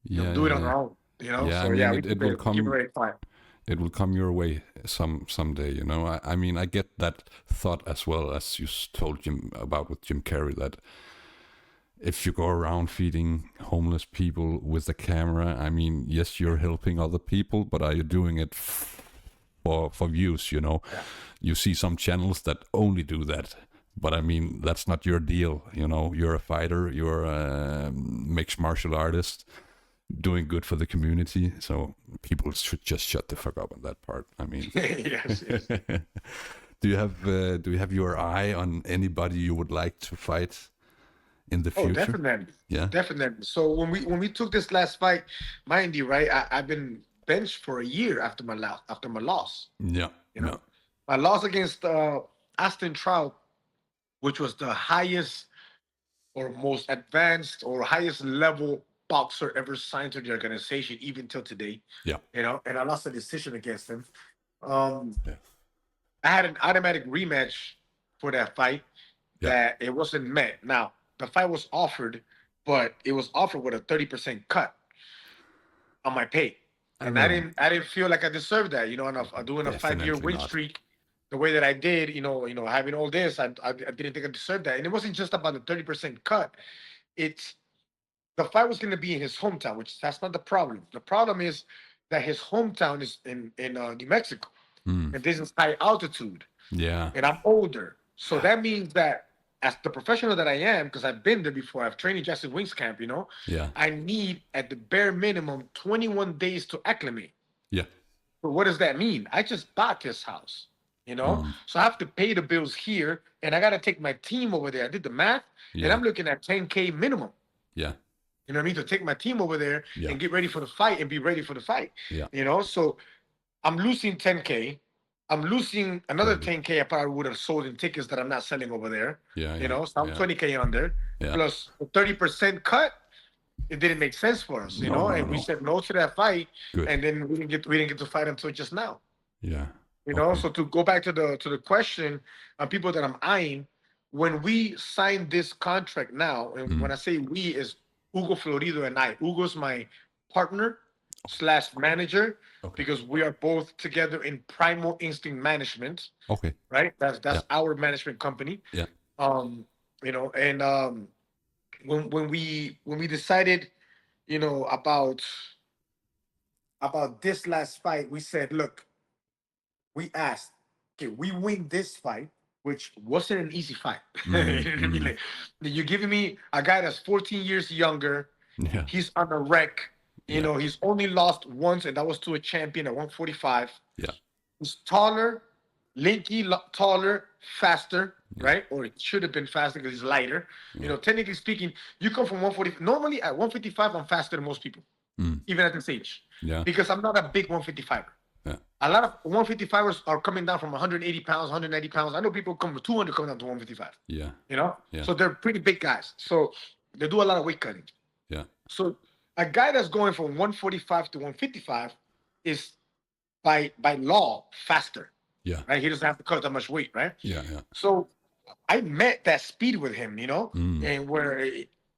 Yeah. do it Yeah. on Yeah. our own. Yeah. So I mean, yeah, it will we keep it come. very quiet. It will come your way someday. I mean, I get that thought as well, as you told Jim about with Jim Carrey, that if you go around feeding homeless people with a camera, I mean, yes, you're helping other people, but are you doing it for views? Yeah. You see some channels that only do that, but I mean, that's not your deal. You're a fighter, you're a mixed martial artist. doing good for the community. So people should just shut the fuck up on that part. I mean, yes. do you have your eye on anybody you would like to fight in the future? Definitely. Yeah, Definitely. So when we took this last fight, mind you, right? I've been benched for a year after my loss. Yeah, You know, my loss against Aston Trout, which was the highest or most advanced or highest level boxer ever signed to the organization, even till today. Yeah. You know, and I lost a decision against him. I had an automatic rematch for that fight that it wasn't met. Now, the fight was offered, but it was offered with a 30% cut on my pay. And I didn't feel like I deserved that, you know, and doing a 5-year win streak the way that I did, you know, having all this, I didn't think I deserved that. And it wasn't just about the 30% cut. It's the fight was going to be in his hometown, which that's not the problem. The problem is that his hometown is in New Mexico, and this is high altitude. Yeah. And I'm older, so that means that as the professional that I am, because I've been there before, I've trained in Justin Wings camp, you know. Yeah. I need at the bare minimum 21 days to acclimate. Yeah. But what does that mean? I just bought this house, you know, so I have to pay the bills here, and I got to take my team over there. I did the math, and I'm looking at 10K minimum. Yeah. You know what I mean? To take my team over there and get ready for the fight and be ready for the fight. Yeah. You know, so I'm losing 10K. I'm losing another 10K I probably would have sold in tickets that I'm not selling over there. Yeah. You know, so I'm 20K under. Yeah. Plus the 30% cut. It didn't make sense for us, you know, and we said no to that fight. Good. And then we didn't get to fight until just now. Yeah. You know, so to go back to the question on people that I'm eyeing, when we signed this contract now, and when I say we is Hugo Florido and I. Hugo's my partner / manager because we are both together in Primal Instinct Management. Okay. Right? That's our management company. Yeah. You know, and when we decided, you know, about this last fight, we said, look, we asked, okay, we win this fight, which wasn't an easy fight. Like, you're giving me a guy that's 14 years younger. Yeah. He's on a wreck. You know, he's only lost once, and that was to a champion at 145. Yeah. He's taller, lanky, taller, faster, right? Or it should have been faster because he's lighter. You know, technically speaking, you come from 140. Normally at 155, I'm faster than most people, even at this age. Yeah. Because I'm not a big 155er. Yeah. A lot of 155ers are coming down from 180 pounds, 190 pounds. I know people come from 200 coming down to 155. Yeah. You know? Yeah. So they're pretty big guys. So they do a lot of weight cutting. Yeah. So a guy that's going from 145 to 155 is by law faster. Yeah. Right? He doesn't have to cut that much weight, right? Yeah. Yeah. So I met that speed with him, you know, and where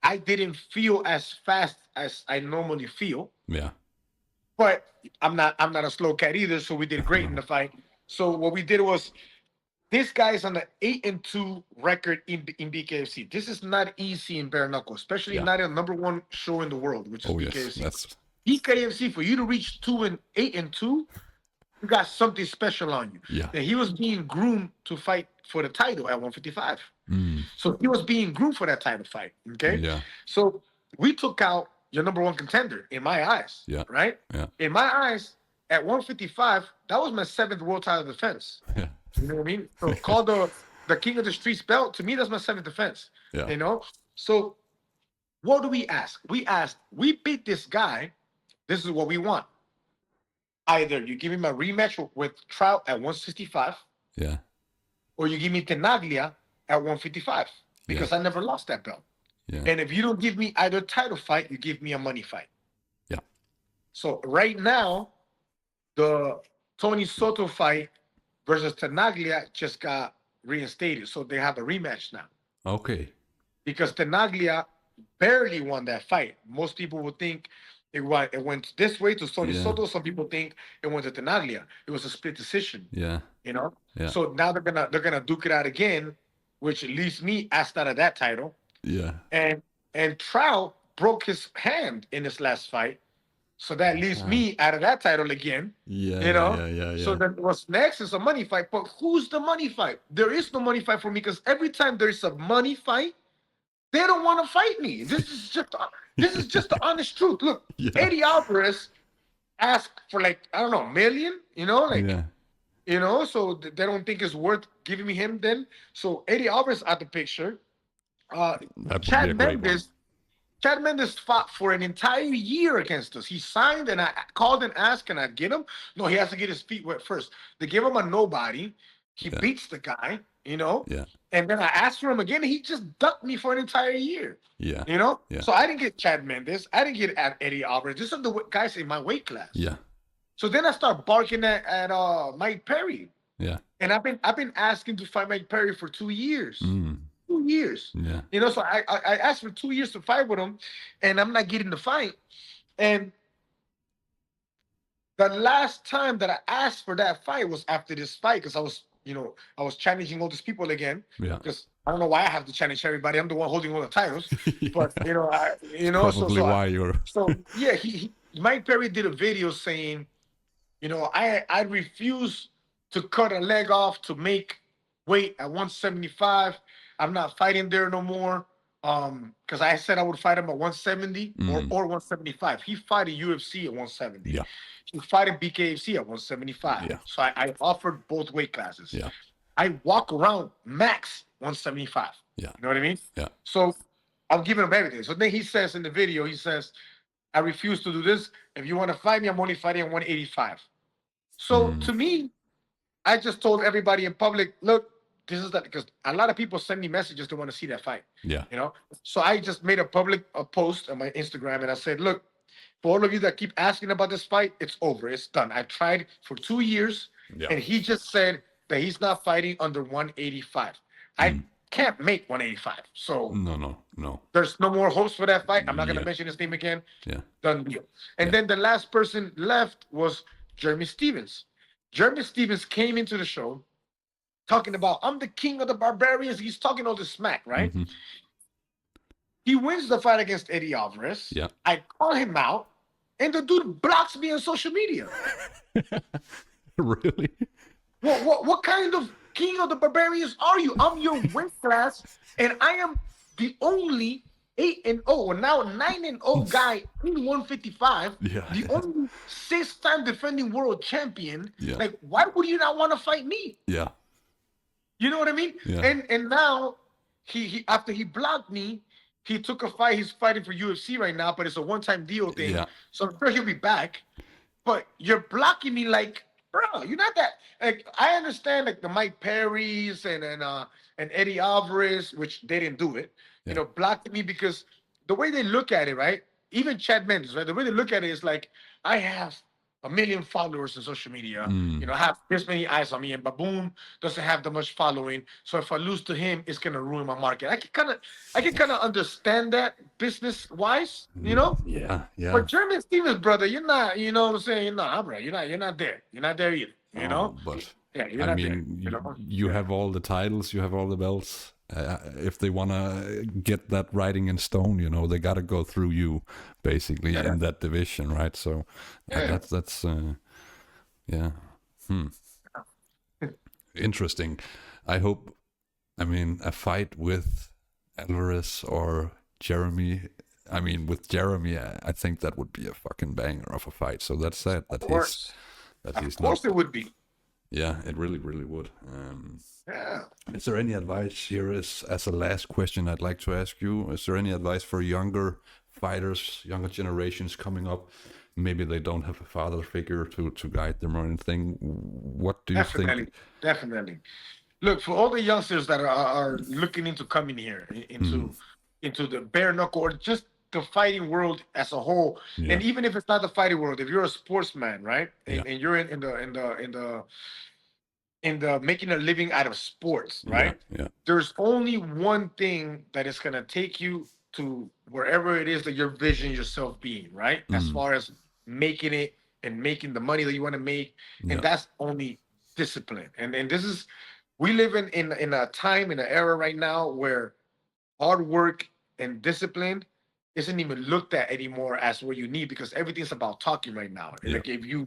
I didn't feel as fast as I normally feel. Yeah. But I'm not a slow cat either, so we did great in the fight. So what we did was, this guy's on the 8-2 record in BKFC. This is not easy in bare-knuckle, especially not a #1 show in the world, which is BKFC. Yes. BKFC, for you to reach 8-2, you got something special on you. Yeah. And he was being groomed to fight for the title at 155. So he was being groomed for that title fight. Okay. Yeah. So we took out your #1 contender in my eyes. Yeah. Right? Yeah. In my eyes, at 155, that was my 7th world title defense. Yeah. You know what I mean? So called the King of the Streets belt, to me, that's my 7th defense. Yeah. You know? So what do we ask? We asked, we beat this guy. This is what we want. Either you give me my rematch with Trout at 165. Yeah. Or you give me Tenaglia at 155. Because I never lost that belt. Yeah. And if you don't give me either title fight, you give me a money fight. Yeah. So right now, the Tony Soto fight versus Tenaglia just got reinstated. So they have a rematch now. Okay. Because Tenaglia barely won that fight. Most people would think it went this way to Tony Soto. Some people think it went to Tenaglia. It was a split decision. Yeah. You know? Yeah. So now they're gonna duke it out again, which leaves me asked out of that title. Yeah. And Trout broke his hand in his last fight. So that leaves me out of that title again. Yeah. You know? Yeah. So then what's next is a money fight. But who's the money fight? There is no money fight for me because every time there's a money fight, They don't want to fight me. This is just the honest truth. Look, Eddie Alvarez asked for like, I don't know, $1 million, so they don't think it's worth giving me him then. So Eddie Alvarez out the picture. Chad Mendes fought for an entire year against us. He signed, and I called and asked, can I get him? No, he has to get his feet wet first. They give him a nobody. He beats the guy, and then I asked for him again, and he just ducked me for an entire year. So I didn't get Chad Mendes. I didn't get Eddie Alvarez. Just some of the guys in my weight class. So then I start barking at Mike Perry. And I've been asking to fight Mike Perry for 2 years. 2 years. So I asked for 2 years to fight with him, and I'm not getting the fight. And the last time that I asked for that fight was after this fight, because I was challenging all these people again. Because I don't know why I have to challenge everybody. I'm the one holding all the titles. But Probably why you're. Mike Perry did a video saying, I refuse to cut a leg off to make weight at 175. I'm not fighting there no more. Because I said I would fight him at 170 or 175. He fought at UFC at 170. He fought in BKFC at 175. So I offered both weight classes. I walk around max 175. You know what I mean? So I'm giving him everything. So then he says in the video, I refuse to do this. If you want to fight me, I'm only fighting at 185. So to me, I just told everybody in public, look, this is that, because a lot of people send me messages to want to see that fight. So I just made a post on my Instagram, and I said, look, for all of you that keep asking about this fight, it's over. It's done. I tried for 2 years, and he just said that he's not fighting under 185. I can't make 185. So no. There's no more hopes for that fight. I'm not going to mention his name again. Done deal. And then the last person left was Jeremy Stevens. Jeremy Stevens came into the show talking about, I'm the king of the barbarians. He's talking all this smack, right? He wins the fight against Eddie Alvarez. I call him out, and the dude blocks me on social media. Really? What kind of king of the barbarians are you? I'm your weight class, and I am the only 8-0, or now 9-0 guy in 155. The only 6-time defending world champion. Like, why would you not want to fight me? You know what I mean? And now he after he blocked me, he took a fight. He's fighting for UFC right now, but it's a one-time deal thing. So I'm sure he'll be back. But you're blocking me like, bro, you're not that. Like, I understand like the Mike Perrys and Eddie Alvarez, which they didn't do it. Blocking me because the way they look at it, right? Even Chad Mendes, right? The way they look at it is like, I have 1 million followers on social media. I have this many eyes on me, and Baboon doesn't have that much following. So if I lose to him, it's gonna ruin my market. I can kind of understand that business wise, But Jeremy Stevens, brother, you're not. You know what I'm saying? Nah, bro, you're not there. You're not there either. But you're not there. You have all the titles. You have all the belts. If they want to get that writing in stone, they got to go through you, basically, in that division, right? So that's interesting. I hope, a fight with Alvarez or Jeremy. With Jeremy, I think that would be a fucking banger of a fight. So that's sad that he's not. Of course it would be. Yeah, it really, really would. Is there any advice here as a last question I'd like to ask you? Is there any advice for younger fighters, younger generations coming up? Maybe they don't have a father figure to guide them or anything. What do you think? Definitely. Look, for all the youngsters that are looking into coming here, into the bare-knuckle or just the fighting world as a whole, and even if it's not the fighting world, if you're a sportsman, right, and you're in the making a living out of sports, right? There's only one thing that is gonna take you to wherever it is that you're visioning yourself being, right? As far as making it and making the money that you want to make, and that's only discipline. And this is, we live in a time, in an era right now where hard work and discipline isn't even looked at anymore as what you need, because everything's about talking right now. Like, if you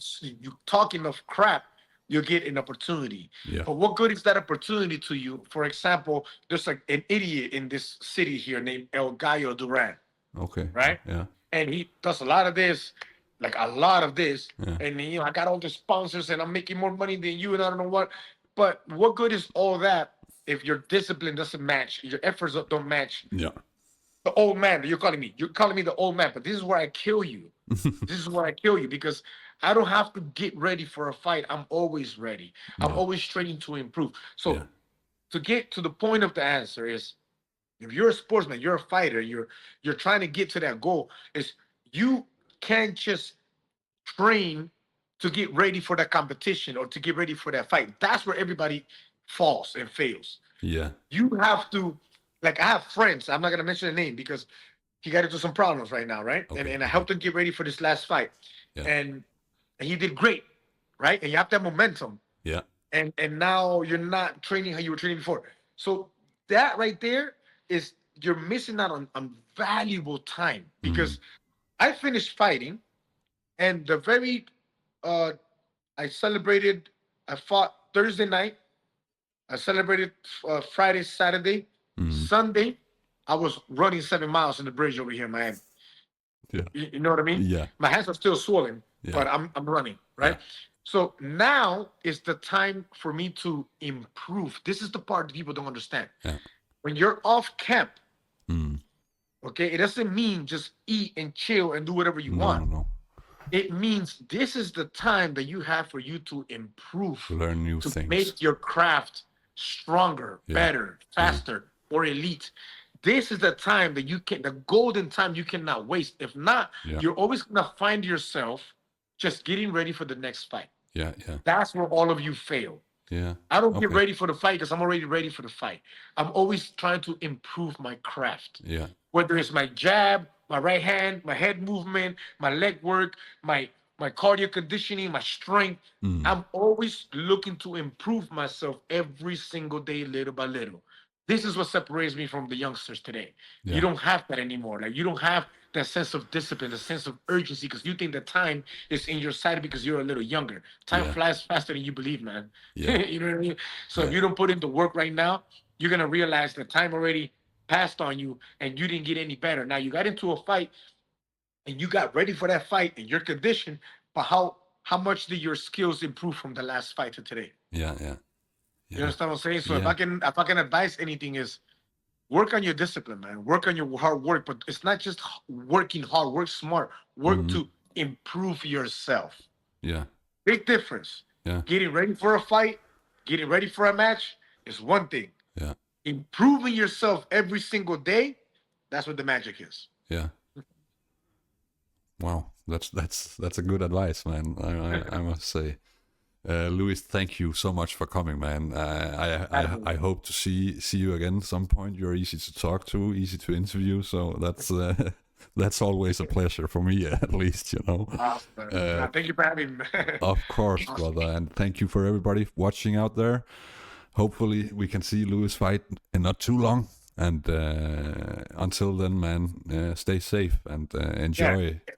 talk enough crap, you'll get an opportunity. Yeah. But what good is that opportunity to you? For example, there's like an idiot in this city here named El Gallo Duran. Okay. Right? Yeah. And he does a lot of this, like a lot of this. Yeah. And I got all the sponsors and I'm making more money than you and I don't know what. But what good is all that if your discipline doesn't match, your efforts don't match? Yeah. The old man that you're calling me. You're calling me the old man, but this is where I kill you. This is where I kill you because I don't have to get ready for a fight. I'm always ready. I'm always training to improve. So to get to the point of the answer is, if you're a sportsman, you're a fighter, you're trying to get to that goal, is you can't just train to get ready for that competition or to get ready for that fight. That's where everybody falls and fails. Yeah. You have to, like, I have friends, I'm not going to mention the name because he got into some problems right now, right? Okay. And I helped him get ready for this last fight. Yeah. And he did great, right? And you have that momentum. Yeah. And now you're not training how you were training before. So that right there is you're missing out on valuable time because I finished fighting and the very I fought Thursday night. I celebrated Friday, Saturday, Sunday. I was running 7 miles in the bridge over here in Miami. Yeah. You know what I mean? Yeah. My hands are still swollen, but I'm running, right? Yeah. So now is the time for me to improve. This is the part that people don't understand. Yeah. When you're off camp, okay, it doesn't mean just eat and chill and do whatever you want. No. It means this is the time that you have for you to improve, learn new things, make your craft stronger, better, faster, more elite. This is the time that the golden time you cannot waste. If not, you're always gonna find yourself just getting ready for the next fight. Yeah. That's where all of you fail. Yeah. I don't get ready for the fight because I'm already ready for the fight. I'm always trying to improve my craft. Yeah. Whether it's my jab, my right hand, my head movement, my leg work, my cardio conditioning, my strength. I'm always looking to improve myself every single day, little by little. This is what separates me from the youngsters today. Yeah. You don't have that anymore. Like, you don't have that sense of discipline, the sense of urgency, because you think the time is in your side because you're a little younger. Time flies faster than you believe, man. Yeah. You know what I mean? So if you don't put in the work right now, you're going to realize the time already passed on you and you didn't get any better. Now you got into a fight and you got ready for that fight and you're conditioned, but how much did your skills improve from the last fight to today? Yeah. You understand what I'm saying? So if I can advise anything is work on your discipline, man. Work on your hard work, but it's not just working hard, work smart, work to improve yourself. Yeah. Big difference. Yeah. Getting ready for a fight, getting ready for a match is one thing. Yeah. Improving yourself every single day, that's what the magic is. Yeah. Wow, that's a good advice, man. I must say, Luis, thank you so much for coming, man. I hope to see you again some point. You're easy to talk to, easy to interview, so that's always a pleasure for me, at least, you know. Awesome. Thank you for having me. Of course, brother, and thank you for everybody watching out there. Hopefully, we can see Luis fight in not too long. And until then, man, stay safe and enjoy. Yeah.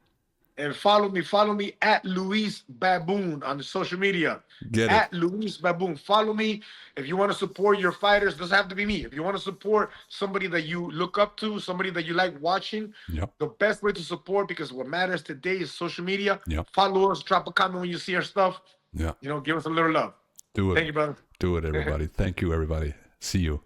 And follow me at Luis Baboon on the social media. At Luis Baboon. Follow me. If you want to support your fighters, doesn't have to be me. If you want to support somebody that you look up to, somebody that you like watching, the best way to support, because what matters today is social media. Follow us, drop a comment when you see our stuff. Yeah. You know, give us a little love. Do it. Thank you, brother. Do it, everybody. Thank you, everybody. See you.